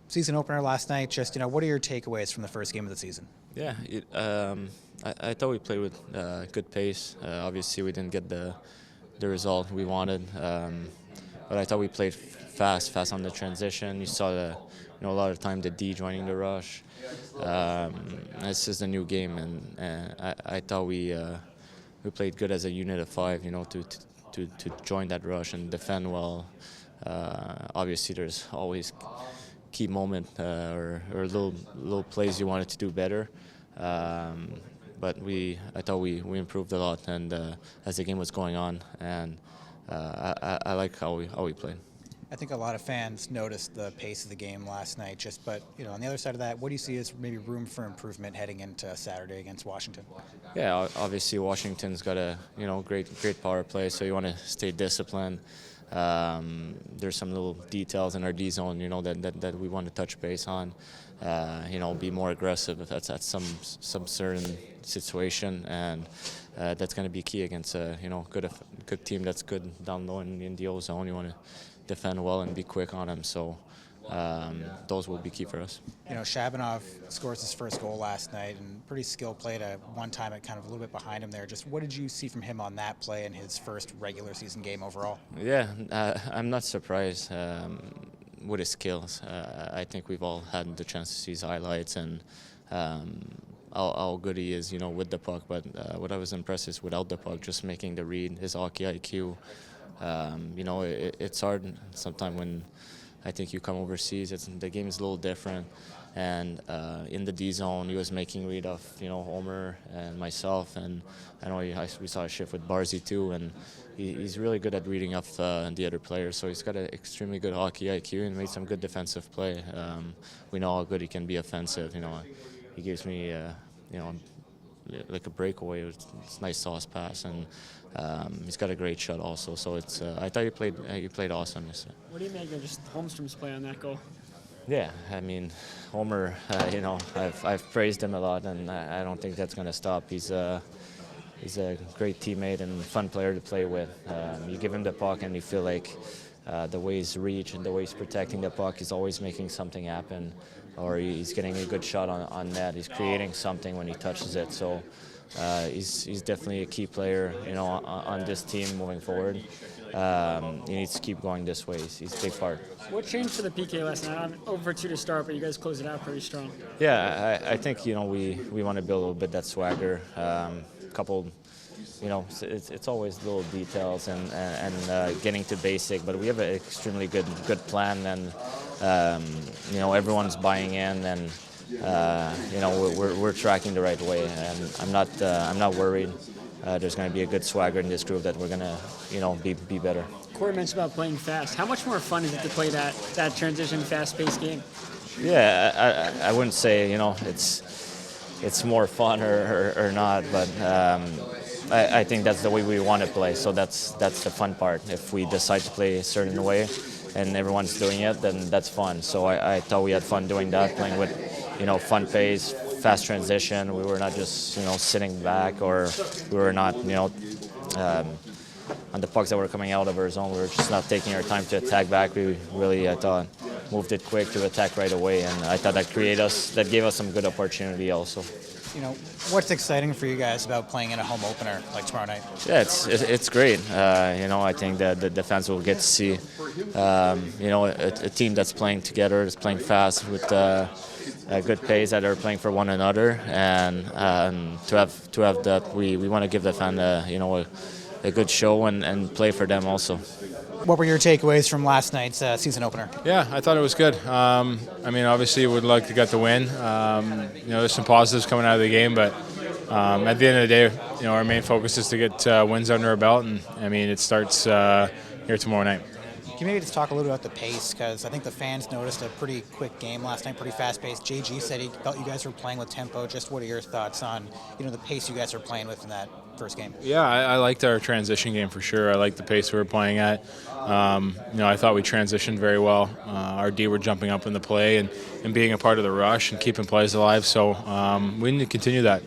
season opener last night. Just what are your takeaways from the first game of the season? Yeah, I thought we played with good pace. Obviously, we didn't get the result we wanted, but I thought we played fast on the transition. You saw a lot of time the D joining the rush. This is a new game, and I thought we played good as a unit of five. To join that rush and defend well. Obviously, there's always key moment or little plays you wanted to do better. But I thought we improved a lot, and as the game was going on, and I like how we played. I think a lot of fans noticed the pace of the game last night. But on the other side of that, what do you see as maybe room for improvement heading into Saturday against Washington? Yeah, obviously Washington's got a great power play, so you want to stay disciplined. There's some little details in our D zone, that we want to touch base on. Be more aggressive if that's at some certain situation, and that's going to be key against a good team that's good down low in the O zone. You want to defend well and be quick on them. So those will be key for us. Shabanov scores his first goal last night, and pretty skilled play to one time it kind of a little bit behind him there. Just what did you see from him on that play in his first regular season game overall? Yeah, I'm not surprised with his skills. I think we've all had the chance to see his highlights and how good he is, with the puck. But what I was impressed is without the puck, just making the read, his hockey IQ. It's hard sometimes when I think you come overseas. The game is a little different, and in the D zone, he was making read of Homer and myself, and I know we saw a shift with Barzy too, and he's really good at reading off the other players. So he's got an extremely good hockey IQ and made some good defensive play. We know how good he can be offensive. He gives me like a breakaway. It's a nice sauce pass, and he's got a great shot also. So it's I thought he played awesome. What do you make of just Holmstrom's play on that goal? Yeah, I mean, Homer. I've praised him a lot, and I don't think that's going to stop. He's a great teammate and fun player to play with. You give him the puck, and you feel like the way he's reach and the way he's protecting the puck, he's always making something happen, or he's getting a good shot on net. He's creating something when he touches it. So he's definitely a key player, on this team moving forward. He needs to keep going this way. He's a big part. What changed for the PK last night? I'm over 2 to start, but you guys closed it out pretty strong. Yeah, I think we want to build a little bit that swagger. Couple. It's always little details and getting to basic, but we have an extremely good plan, and everyone's buying in, and we're tracking the right way, and I'm not worried. There's going to be a good swagger in this group that we're going to be better. Corey mentioned about playing fast. How much more fun is it to play that transition fast-paced game? Yeah, I wouldn't say it's more fun or not, but I think that's the way we want to play. So that's the fun part. If we decide to play a certain way and everyone's doing it, then that's fun. So I thought we had fun doing that, playing with fun pace, fast transition. We were not just sitting back, or we were not on the pucks that were coming out of our zone. We were just not taking our time to attack back. We really, I thought, moved it quick to attack right away, and I thought that gave us some good opportunity also. What's exciting for you guys about playing in a home opener like tomorrow night? Yeah, it's great. I think that the fans will get to see, a team that's playing together, that's playing fast with a good pace, that are playing for one another, and to have that, we want to give the fan a good show and play for them also. What were your takeaways from last night's season opener? Yeah, I thought it was good. Obviously, would like to get the win. There's some positives coming out of the game, but at the end of the day, our main focus is to get wins under our belt, and it starts here tomorrow night. Can you maybe just talk a little bit about the pace? Because I think the fans noticed a pretty quick game last night, pretty fast-paced. JG said he felt you guys were playing with tempo. Just what are your thoughts on the pace you guys are playing with in that first game? Yeah, I liked our transition game for sure. I liked the pace we were playing at. I thought we transitioned very well. Our D were jumping up in the play and being a part of the rush and keeping plays alive. So we need to continue that.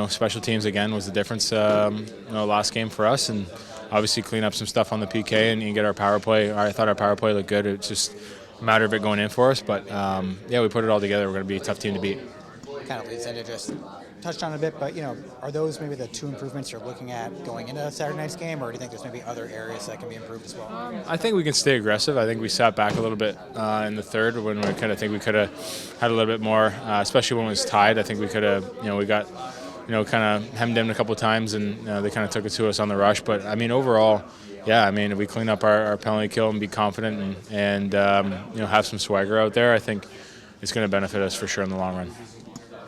Special teams again was the difference. Last game for us, and obviously clean up some stuff on the PK and get our power play. I thought our power play looked good. It's just matter of it going in for us. But yeah, we put it all together. We're going to be a tough team to beat. Kind of leads into just touched on it a bit, but are those maybe the two improvements you're looking at going into Saturday night's game, or do you think there's maybe other areas that can be improved as well? I think we can stay aggressive. I think we sat back a little bit in the third when we kind of think we could have had a little bit more, especially when it was tied. I think we could have, we got, kind of hemmed in a couple of times, and they kind of took it to us on the rush. But I mean, overall, yeah, I mean, if we clean up our penalty kill and be confident and have some swagger out there, I think it's going to benefit us for sure in the long run.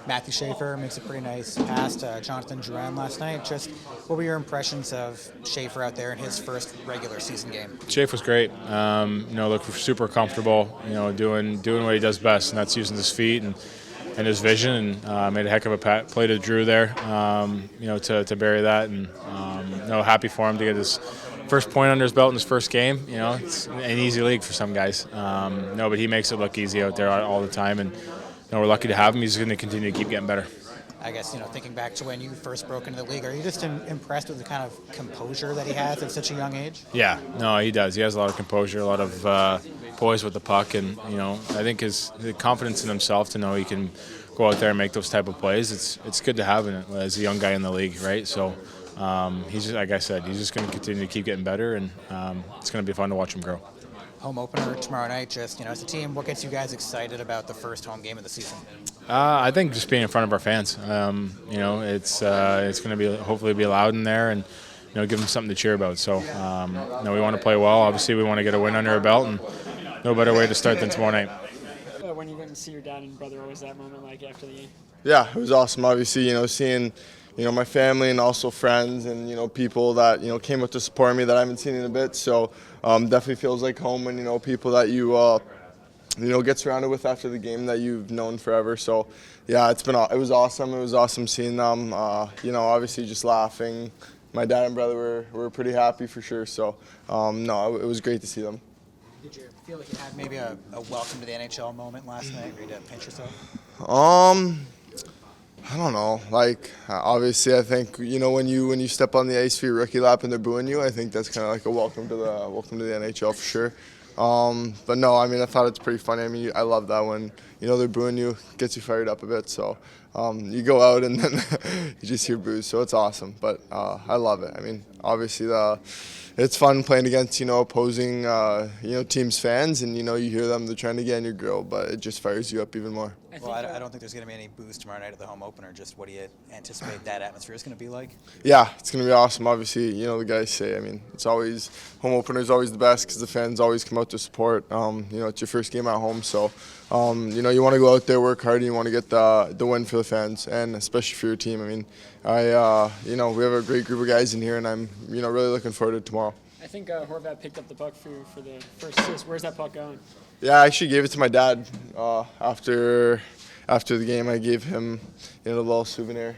Matthew Schaefer makes a pretty nice pass to Jonathan Drouin last night. Just what were your impressions of Schaefer out there in his first regular season game? Schaefer was great. Looked super comfortable. Doing what he does best, and that's using his feet and his vision. And made a heck of a play to Drew there. To bury that, and happy for him to get his first point under his belt in his first game. It's an easy league for some guys. But he makes it look easy out there all the time, and we're lucky to have him. He's going to continue to keep getting better. I guess, thinking back to when you first broke into the league, are you just impressed with the kind of composure that he has at such a young age? Yeah, no, he does. He has a lot of composure, a lot of poise with the puck, and, I think his confidence in himself to know he can go out there and make those type of plays, it's good to have as a young guy in the league, right? So he's just, like I said, he's just going to continue to keep getting better, and it's going to be fun to watch him grow. Home opener tomorrow night. Just as a team, what gets you guys excited about the first home game of the season? I think just being in front of our fans. It's going to be hopefully be loud in there, and give them something to cheer about. So we want to play well. Obviously, we want to get a win under our belt, and no better way to start than tomorrow night. When you went to see your dad and brother, what was that moment like after the game? Yeah, it was awesome. Obviously, seeing my family and also friends and people that came up to support me that I haven't seen in a bit. So definitely feels like home, and people that you get surrounded with after the game that you've known forever. So yeah, it was awesome. It was awesome seeing them. Obviously just laughing. My dad and brother were pretty happy for sure. So it was great to see them. Did you feel like you had maybe a welcome to the NHL moment last night, where you had to pinch yourself? I don't know. Obviously, I think when you step on the ice for your rookie lap and they're booing you, I think that's kind of like a welcome to the NHL for sure. But no, I mean, I thought it's pretty funny. I mean, I love that when they're booing you, gets you fired up a bit. So you go out and then you just hear boos, so it's awesome. But I love it. I mean, obviously it's fun playing against opposing teams' fans, and you hear them, they're trying to get in your grill, but it just fires you up even more. Well, I don't think there's going to be any booze tomorrow night at the home opener. Just what do you anticipate that atmosphere is going to be like? Yeah, it's going to be awesome. Obviously, the guys say, I mean, it's always, home opener is always the best because the fans always come out to support. It's your first game at home, so, you want to go out there, work hard, and you want to get the win for the fans, and especially for your team. I mean, we have a great group of guys in here, and I'm, really looking forward to tomorrow. I think Horvat picked up the puck for the first assist. Where's that puck going? Yeah, I actually gave it to my dad after the game. I gave him a little souvenir.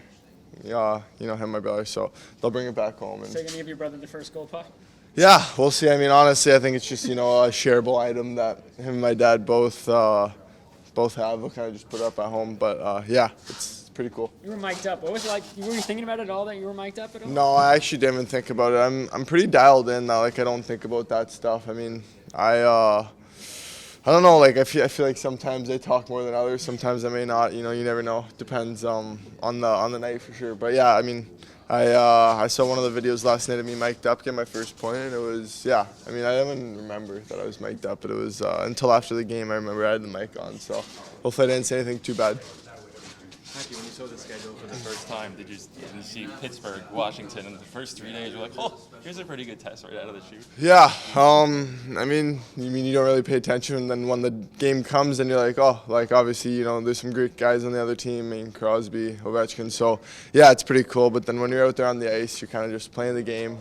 Him and my brother. So they'll bring it back home. So you're gonna give your brother the first goal puck? Yeah, we'll see. I mean, honestly, I think it's just a shareable item that him and my dad both have. We'll kind of just put it up at home. But yeah, it's pretty cool. You were mic'd up. What was it like? Were you thinking about it all that you were mic'd up at all? No, I actually didn't even think about it. I'm pretty dialed in now. I don't think about that stuff. I mean, I don't know. I feel like sometimes I talk more than others. Sometimes I may not. You never know. Depends on the night for sure. But yeah, I mean, I saw one of the videos last night of me mic'd up, get my first point, and it was I mean, I didn't remember that I was mic'd up, but it was until after the game I remember I had the mic on. So hopefully I didn't say anything too bad. Matthew, when you saw the schedule for the first time, did you see Pittsburgh, Washington, and the first 3 days, you're like, oh, here's a pretty good test right out of the chute? Yeah, I mean, you don't really pay attention, and then when the game comes, then you're like, oh, obviously, there's some great guys on the other team, I mean, Crosby, Ovechkin, so yeah, it's pretty cool, but then when you're out there on the ice, you're kind of just playing the game.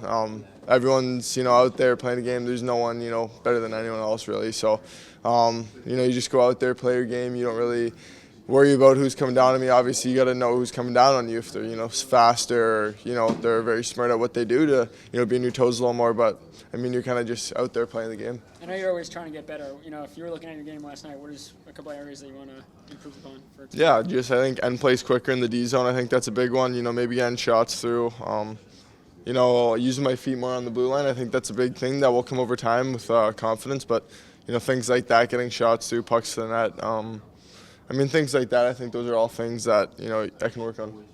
Everyone's, out there playing the game. There's no one, better than anyone else, really, so, you just go out there, play your game. You don't really worry about who's coming down on me. Obviously, you got to know who's coming down on you if they're, faster or, they're very smart at what they do to, be on your toes a little more. But, I mean, you're kind of just out there playing the game. I know you're always trying to get better. If you were looking at your game last night, what is a couple of areas that you want to improve upon? Yeah, I think end plays quicker in the D zone. I think that's a big one. Maybe getting shots through. Using my feet more on the blue line. I think that's a big thing that will come over time with confidence. But, things like that, getting shots through, pucks to the net. Things like that. I think those are all things that I can work on.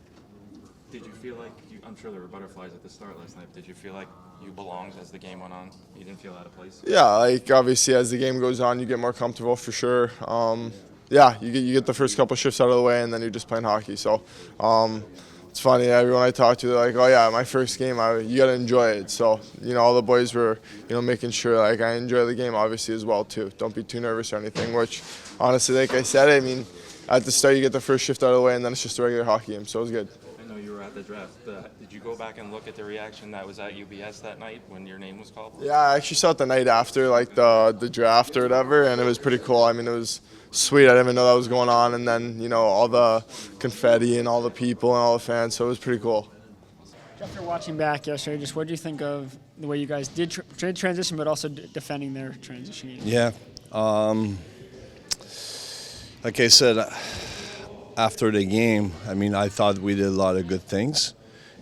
Did you feel like I'm sure there were butterflies at the start last night. Did you feel like you belonged as the game went on? You didn't feel out of place? Yeah, obviously as the game goes on, you get more comfortable for sure. You get the first couple shifts out of the way, and then you're just playing hockey. So it's funny. Everyone I talk to, they're like, "Oh yeah, my first game. You got to enjoy it." So all the boys were making sure I enjoy the game obviously as well too. Don't be too nervous or anything. Which honestly, like I said, at the start you get the first shift out of the way, and then it's just a regular hockey game. So it was good. I know you were at the draft. Did you go back and look at the reaction that was at UBS that night when your name was called? Yeah, I actually saw it the night after, like the draft or whatever, and it was pretty cool. It was sweet. I didn't even know that was going on, and then all the confetti and all the people and all the fans. So it was pretty cool. After watching back yesterday, just what do you think of the way you guys did transition, but also defending their transition? Yeah. Like I said, after the game, I thought we did a lot of good things,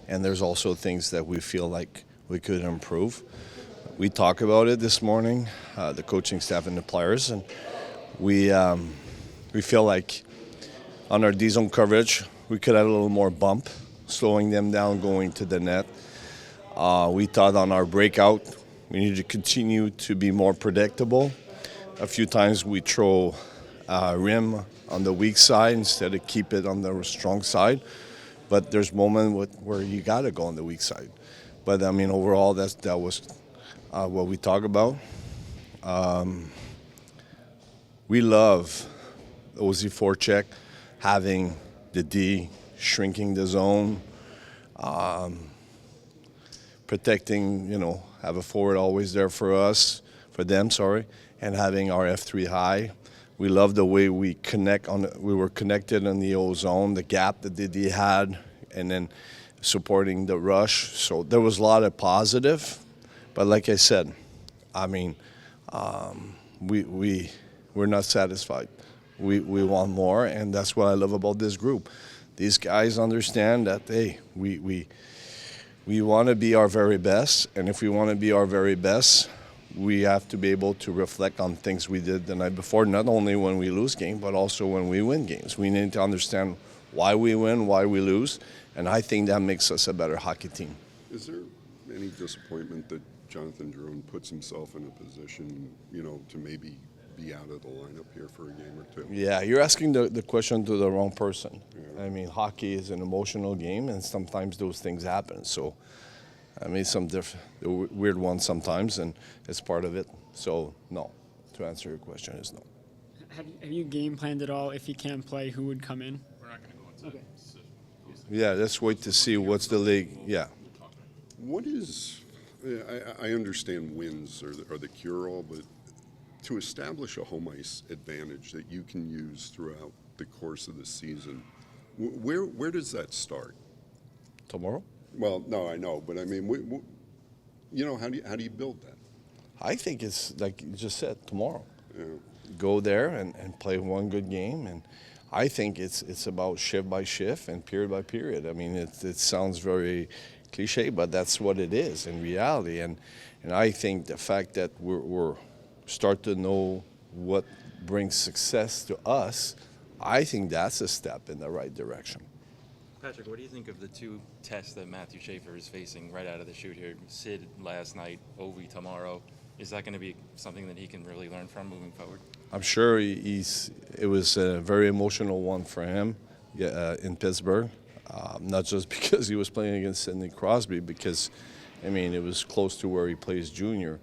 and there's also things that we feel like we could improve. We talked about it this morning, the coaching staff and the players, and we feel like on our D-zone coverage, we could have a little more bump, slowing them down, going to the net. We thought on our breakout, we need to continue to be more predictable. A few times we throw rim on the weak side instead of keep it on the strong side. But there's moments where you got to go on the weak side. But, overall, that was what we talk about. We love Ozzy forecheck, having the D, shrinking the zone, protecting, have a forward always there for them, and having our F3 high. We love the way we we were connected in the O zone, the gap that the D had, and then supporting the rush. So there was a lot of positive, but like I said, we're not satisfied. We want more, and that's what I love about this group. These guys understand that, hey, we want to be our very best, and if we want to be our very best, we have to be able to reflect on things we did the night before, not only when we lose games, but also when we win games. We need to understand why we win, why we lose, and I think that makes us a better hockey team. Is there any disappointment that Jonathan Drouin puts himself in a position, to maybe be out of the lineup here for a game or two? Yeah, you're asking the question to the wrong person. Yeah. Hockey is an emotional game, and sometimes those things happen. So, some weird ones sometimes, and it's part of it. So, no. To answer your question is no. Have you game planned at all? If you can't play, who would come in? We're not going to go into Yeah, let's wait to see what's the league. Yeah. What is, I understand wins are the cure-all, but to establish a home ice advantage that you can use throughout the course of the season, where does that start? Tomorrow? Well, no, I know, but how do you build that? I think it's like you just said, tomorrow. Yeah. Go there and play one good game, and I think it's about shift by shift and period by period. It sounds very cliche, but that's what it is in reality. And I think the fact that we're start to know what brings success to us, I think that's a step in the right direction. Patrick, what do you think of the two tests that Matthew Schaefer is facing right out of the chute here? Sid last night, Ovi tomorrow. Is that going to be something that he can really learn from moving forward? I'm sure it was a very emotional one for him in Pittsburgh, not just because he was playing against Sidney Crosby, because, it was close to where he plays junior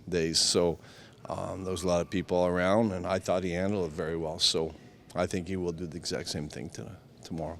days. So there was a lot of people around, and I thought he handled it very well. So I think he will do the exact same thing tomorrow.